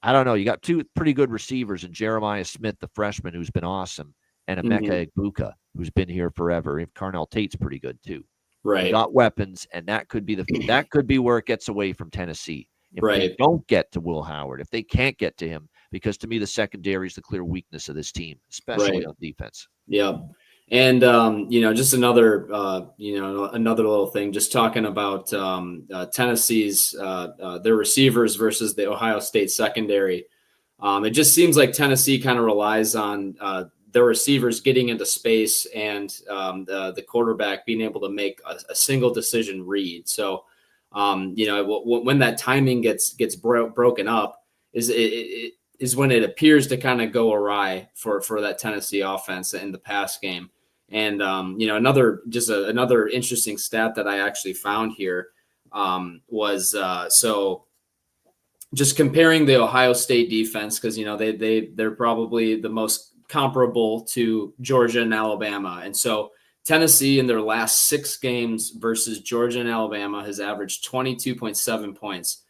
I don't know. You got two pretty good receivers in Jeremiah Smith, the freshman, who's been awesome, and Emeka Egbuka, who's been here forever. If Carnell Tate's pretty good too. Right. You got weapons, and that could be where it gets away from Tennessee. If they don't get to Will Howard, if they can't get to him, because to me the secondary is the clear weakness of this team, especially on defense. Yeah. And, just another little thing, just talking about Tennessee's, their receivers versus the Ohio State secondary. It just seems like Tennessee kind of relies on their receivers getting into space and the quarterback being able to make a single decision read. So, when that timing gets broken up is when it appears to kind of go awry for that Tennessee offense in the pass game. And, another interesting stat that I actually found here was so just comparing the Ohio State defense, because, they're probably the most comparable to Georgia and Alabama. And so Tennessee in their last 6 games versus Georgia and Alabama has averaged 22.7 points.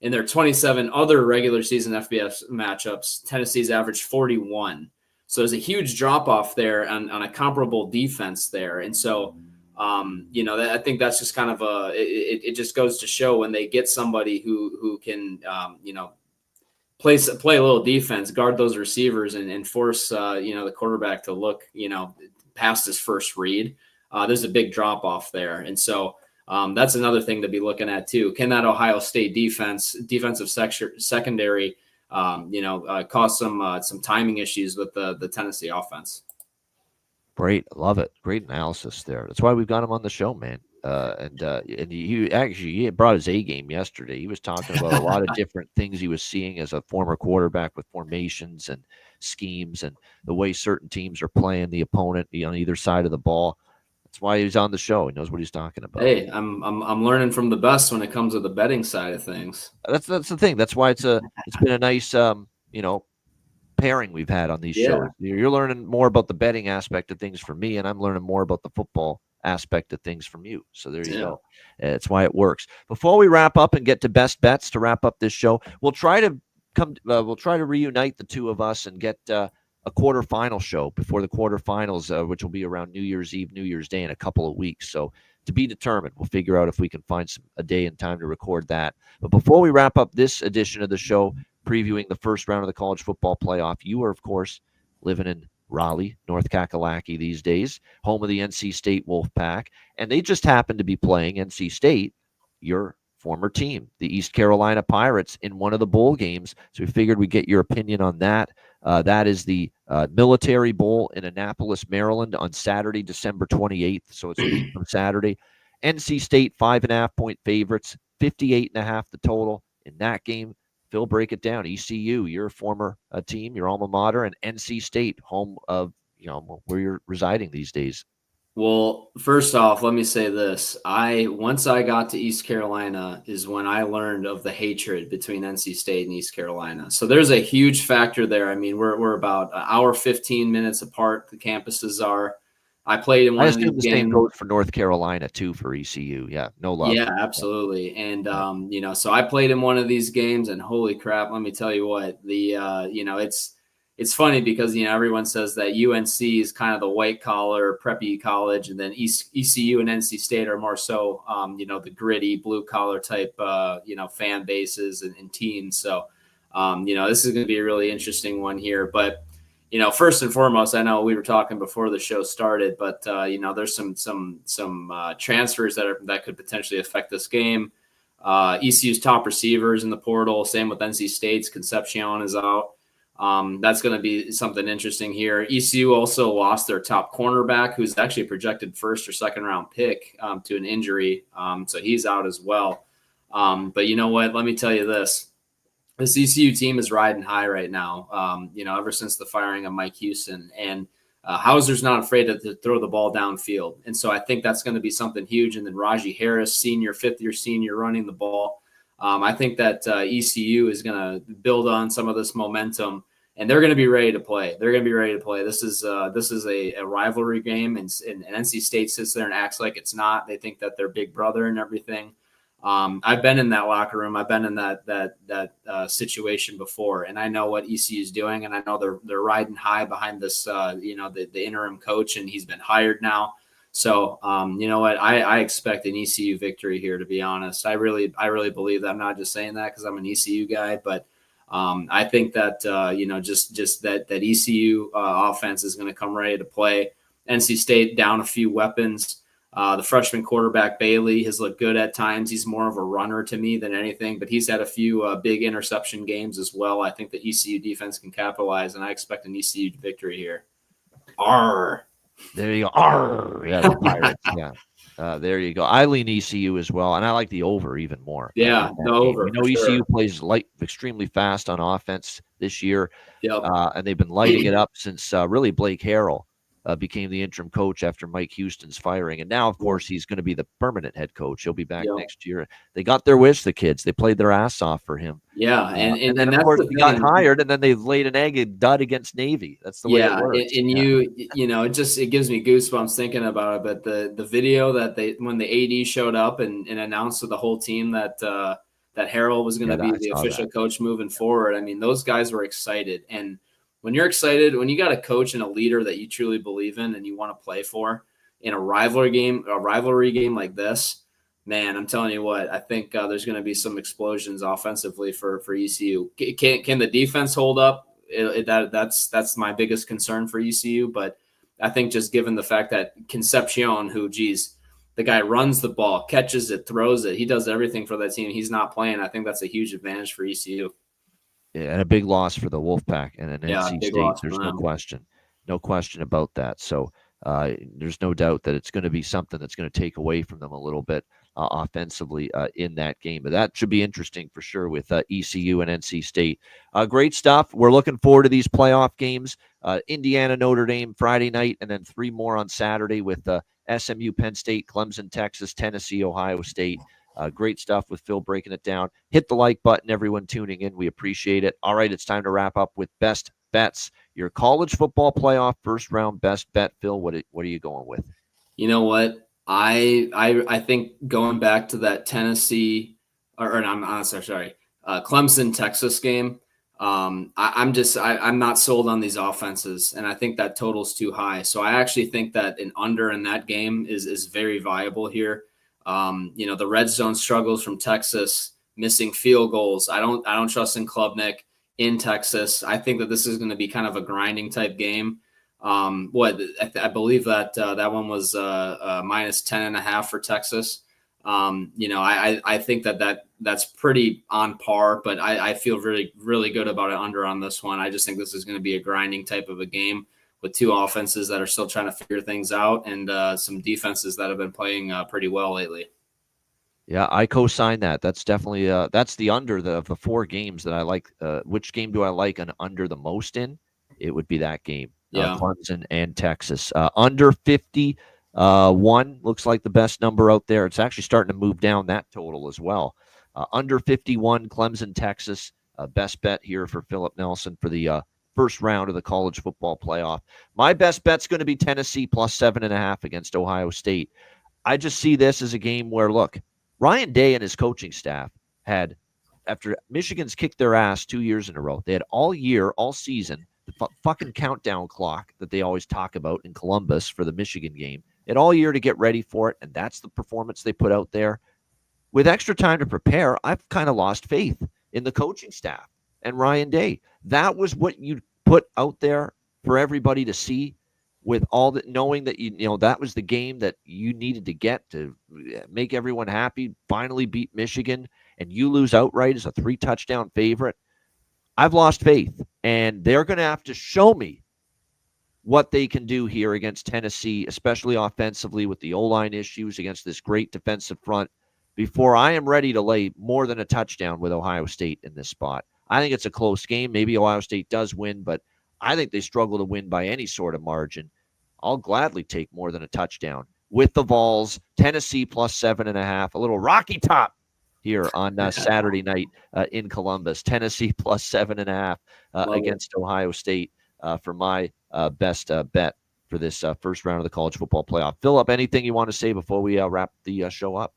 In their 27 other regular season FBS matchups, Tennessee's averaged 41. So there's a huge drop off there on a comparable defense there. And so, I think that's just kind of it just goes to show when they get somebody who can, play a little defense, guard those receivers, and force the quarterback to look past his first read. There's a big drop off there, and so that's another thing to be looking at too. Can that Ohio State defensive secondary cause some timing issues with the Tennessee offense? Great, love it. Great analysis there. That's why we've got him on the show, man. And he brought his A game yesterday. He was talking about a lot of different things he was seeing as a former quarterback with formations and schemes and the way certain teams are playing the opponent on either side of the ball. That's why he's on the show. He knows what he's talking about. Hey, I'm learning from the best when it comes to the betting side of things. That's the thing. That's why it's been a nice pairing we've had on these shows. You're learning more about the betting aspect of things from me, and I'm learning more about the football aspect of things from you. So there you go. That's why it works. Before we wrap up and get to best bets to wrap up this show, we'll try to reunite the two of us and get a quarterfinal show before the quarterfinals, which will be around New Year's Eve, New Year's Day in a couple of weeks. So to be determined, we'll figure out if we can find a day and time to record that. But before we wrap up this edition of the show, previewing the first round of the college football playoff, you are, of course, living in Raleigh, North Kakalaki these days, home of the NC State Wolfpack, and they just happen to be playing NC State, your former team, the East Carolina Pirates, in one of the bowl games. So we figured we'd get your opinion on that. That is the Military Bowl in Annapolis, Maryland on Saturday, December 28th. So it's a week from Saturday. NC State 5.5-point favorites, 58.5 the total in that game. Phil, break it down. ECU, your former team, your alma mater, and NC State, home of where you're residing these days. Well, first off, let me say this. Once I got to East Carolina is when I learned of the hatred between NC State and East Carolina. So there's a huge factor there. I mean, we're about an hour, 15 minutes apart. The campuses are. I played in one of these games. The same goes for North Carolina too for ECU. Yeah, no love. Yeah, absolutely. And so I played in one of these games, and holy crap, let me tell you what, it's funny because everyone says that UNC is kind of the white collar preppy college, and then ECU and NC State are more so the gritty blue collar type fan bases and teams. So this is going to be a really interesting one here, but. First and foremost, I know we were talking before the show started, but there's some transfers that could potentially affect this game. ECU's top receivers in the portal, same with NC State's. Concepcion is out. That's going to be something interesting here. ECU also lost their top cornerback, who's actually a projected first or second round pick to an injury, so he's out as well. But you know what? Let me tell you this. This ECU team is riding high right now, ever since the firing of Mike Houston. And Hauser's not afraid to throw the ball downfield. And so I think that's going to be something huge. And then Raji Harris, fifth-year senior, running the ball. I think that ECU is going to build on some of this momentum, and they're going to be ready to play. This is a rivalry game, and NC State sits there and acts like it's not. They think that they're big brother and everything. I've been in that locker room. I've been in that situation before, and I know what ECU is doing, and I know they're riding high behind this, the interim coach, and he's been hired now. So, you know what? I expect an ECU victory here, to be honest. I really believe that. I'm not just saying that because I'm an ECU guy, but I think that just that ECU offense is going to come ready to play. NC State down a few weapons. The freshman quarterback, Bailey, has looked good at times. He's more of a runner to me than anything, but he's had a few big interception games as well. I think the ECU defense can capitalize, and I expect an ECU victory here. Arr. There you go. Arr. Yeah, the Pirates. Yeah. There you go. I lean ECU as well, and I like the over even more. Yeah, the over. ECU plays extremely fast on offense this year, yep. And they've been lighting it up since really Blake Harrell became the interim coach after Mike Houston's firing. And now, of course, he's going to be the permanent head coach. He'll be back Yep. next year. They got their wish, the kids. They played their ass off for him. Yeah, And then, and of that's course, the he got thing. hired, and then they laid an egg and dud against Navy. That's the way it Yeah, works. and Yeah. you know, it gives me goosebumps thinking about it. But the video that when the AD showed up and announced to the whole team that that Harrell was going to Yeah, be I the saw official that. coach moving forward, I mean, those guys were excited. And when you're excited, when you got a coach and a leader that you truly believe in and you want to play for in a rivalry game like this, man, I'm telling you what, I think there's going to be some explosions offensively for ECU. Can the defense hold up? That's my biggest concern for ECU. But I think just given the fact that Concepcion, who, geez, the guy runs the ball, catches it, throws it, he does everything for that team. He's not playing. I think that's a huge advantage for ECU. Yeah, and a big loss for the Wolfpack and an Yeah, NC big State. loss for There's them. no question about that. So there's no doubt that it's going to be something that's going to take away from them a little bit offensively in that game. But that should be interesting for sure with ECU and NC State. Great stuff. We're looking forward to these playoff games. Indiana, Notre Dame Friday night, and then 3 more on Saturday with SMU, Penn State, Clemson, Texas, Tennessee, Ohio State. Great stuff with Phil breaking it down. Hit the like button, everyone tuning in. We appreciate it. All right, it's time to wrap up with best bets. Your college football playoff first round best bet, Phil. What are you going with? You know what? I think going back to that Tennessee or I'm sorry, Clemson Texas game. I'm not sold on these offenses, and I think that total's too high. So I actually think that an under in that game is very viable here. You know, the red zone struggles from Texas, missing field goals. I don't trust in Klubnik in Texas. I think that this is going to be kind of a grinding type game. I believe that that one was minus 10.5 for Texas. You know, I think that's pretty on par, but I feel really good about it under on this one. I just think this is going to be a grinding type of a game with two offenses that are still trying to figure things out and some defenses that have been playing pretty well lately. Yeah, I co-sign that. That's definitely that's the under of the 4 games that I like. Which game do I like an under the most in? It would be that game. Yeah. Clemson and Texas. Under 50 one looks like the best number out there. It's actually starting to move down that total as well. Under 51 Clemson, Texas. Best bet here for Philip Nelson for the first round of the college football playoff. My best bet's going to be Tennessee plus 7.5 against Ohio State. I just see this as a game where, look, Ryan Day and his coaching staff had, after Michigan's kicked their ass 2 years in a row, they had all year, all season, the fucking countdown clock that they always talk about in Columbus for the Michigan game. They had all year to get ready for it, and that's the performance they put out there. With extra time to prepare, I've kind of lost faith in the coaching staff and Ryan Day. That was what you put out there for everybody to see, with all that, knowing that you know that was the game that you needed to get to make everyone happy, finally beat Michigan, and you lose outright as a 3-touchdown favorite. I've lost faith, and they're going to have to show me what they can do here against Tennessee, especially offensively with the O-line issues against this great defensive front, before I am ready to lay more than a touchdown with Ohio State in this spot. I think it's a close game. Maybe Ohio State does win, but I think they struggle to win by any sort of margin. I'll gladly take more than a touchdown with the Vols. Tennessee plus 7.5. A little Rocky Top here on Saturday night in Columbus. Tennessee plus 7.5 against Ohio State for my best bet for this first round of the college football playoff. Philip, anything you want to say before we wrap the show up?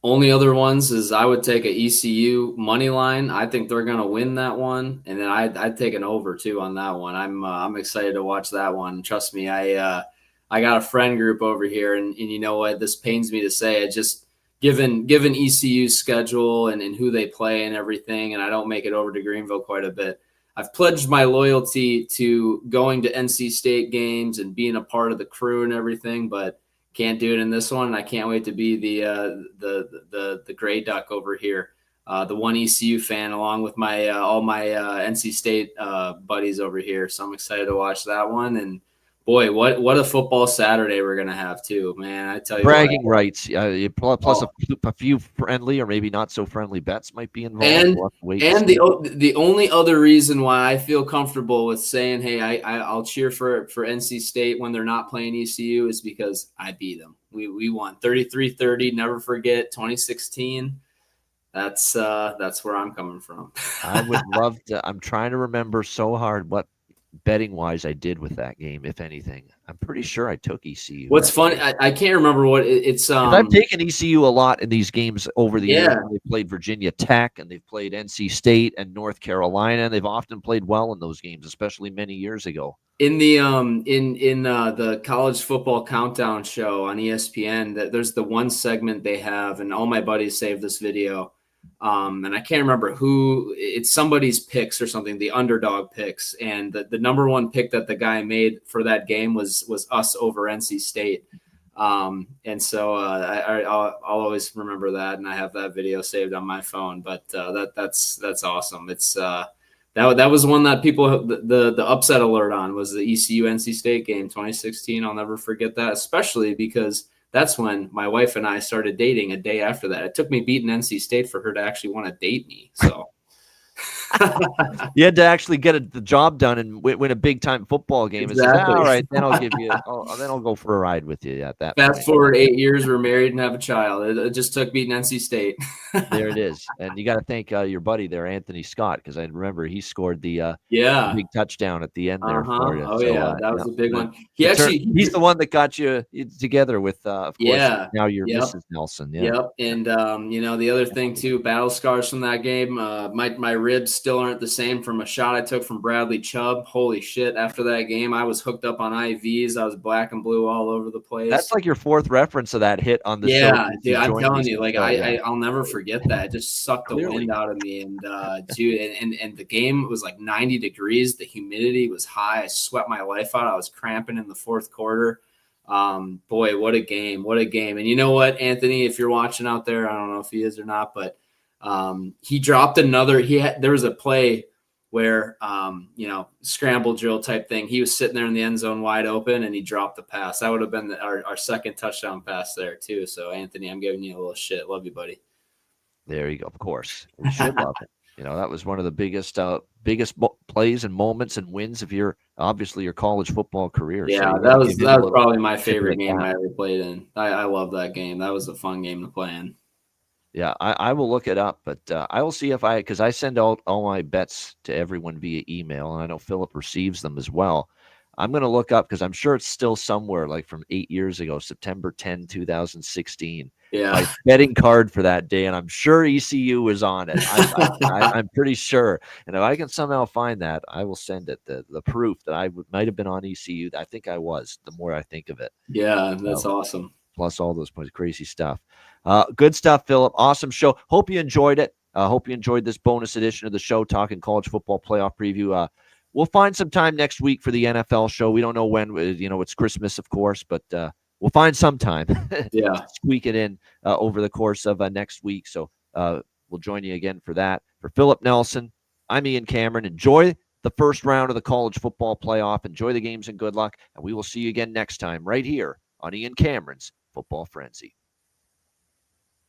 Only other ones is I would take a ECU money line. I think they're going to win that one, and then I'd take an over too on that one. I'm excited to watch that one. Trust me, I got a friend group over here, and you know what? This pains me to say it. Just given ECU's schedule and who they play and everything, and I don't make it over to Greenville quite a bit. I've pledged my loyalty to going to NC State games and being a part of the crew and everything, but can't do it in this one. And I can't wait to be the gray duck over here, the one ECU fan, along with all my NC State buddies over here. So I'm excited to watch that one. And Boy, what a football Saturday we're gonna have too, man. I tell you what. Bragging rights. Plus Oh, a few friendly or maybe not so friendly bets might be involved. and We'll have to wait and and see. the only other reason why I feel comfortable with saying, hey, I'll cheer for NC State when they're not playing ECU is because I beat them. We won 33-30. Never forget 2016. That's where I'm coming from. I would love to. I'm trying to remember so hard what betting wise I did with that game, if anything. I'm pretty sure I took ECU What's that funny, game. I can't remember what it's. Because I've taken ECU a lot in these games over the years Yeah, when they've played Virginia Tech and they've played NC State and North Carolina, and they've often played well in those games, especially many years ago. in the college football countdown show on ESPN, that there's the one segment they have, and all my buddies saved this video. And I can't remember who, it's somebody's picks or something, the underdog picks, and the number one pick that the guy made for that game was us over NC State. And so I'll always remember that, and I have that video saved on my phone. But that's awesome. It's that was one that people the upset alert on was the ECU NC State game 2016. I'll never forget that, especially because that's when my wife and I started dating a day after that. It took me beating NC State for her to actually want to date me. So You had to actually get the job done and win a big time football game. exactly. And says, all right, then I'll give you. Then I'll go for a ride with you at that Fast point. forward 8 years, we're married and have a child. It just took beating NC State. There it is, and you got to thank your buddy there, Anthony Scott, because I remember he scored the big touchdown at the end there for you. Oh So, yeah, that was a big one. He's the one that got you together with, of course. Yeah. Now you're Yep. Mrs. Nelson. Yeah. Yep. And the other thing too, battle scars from that game. My ribs still aren't the same from a shot I took from Bradley Chubb. Holy shit! After that game, I was hooked up on IVs. I was black and blue all over the place. That's like your fourth reference of that hit on the show. Yeah, dude, I'm telling you, like I'll never forget that. It just sucked the Clearly. wind out of me. And dude, and the game was like 90 degrees. The humidity was high. I sweat my life out. I was cramping in the fourth quarter. Boy, what a game. What a game. And you know what, Anthony, if you're watching out there, I don't know if he is or not, but he dropped another. There was a play where, scramble drill type thing. He was sitting there in the end zone wide open and he dropped the pass. That would have been our second touchdown pass there too. So Anthony, I'm giving you a little shit. Love you, buddy. There you go. Of course. We should love it. That was one of the biggest plays and moments and wins of your college football career. Yeah, So that was probably my favorite game I ever played in. I love that game. That was a fun game to play in. Yeah, I will look it up, but I will see because I send all my bets to everyone via email, and I know Philip receives them as well. I'm going to look up because I'm sure it's still somewhere like from 8 years ago, September 10, 2016. Yeah. My betting card for that day, and I'm sure ECU was on it. I'm pretty sure. And if I can somehow find that, I will send it, the proof that I might have been on ECU. I think I was, the more I think of it. Yeah, that's awesome. Plus all those points, crazy stuff. Good stuff, Philip. Awesome show. Hope you enjoyed it. Hope you enjoyed this bonus edition of the show, talking college football playoff preview. We'll find some time next week for the NFL show. We don't know when. It's Christmas, of course, but we'll find some time. Yeah, squeak it in over the course of next week. So we'll join you again for that. For Philip Nelson, I'm Ian Cameron. Enjoy the first round of the college football playoff. Enjoy the games and good luck. And we will see you again next time right here on Ian Cameron's Football Frenzy.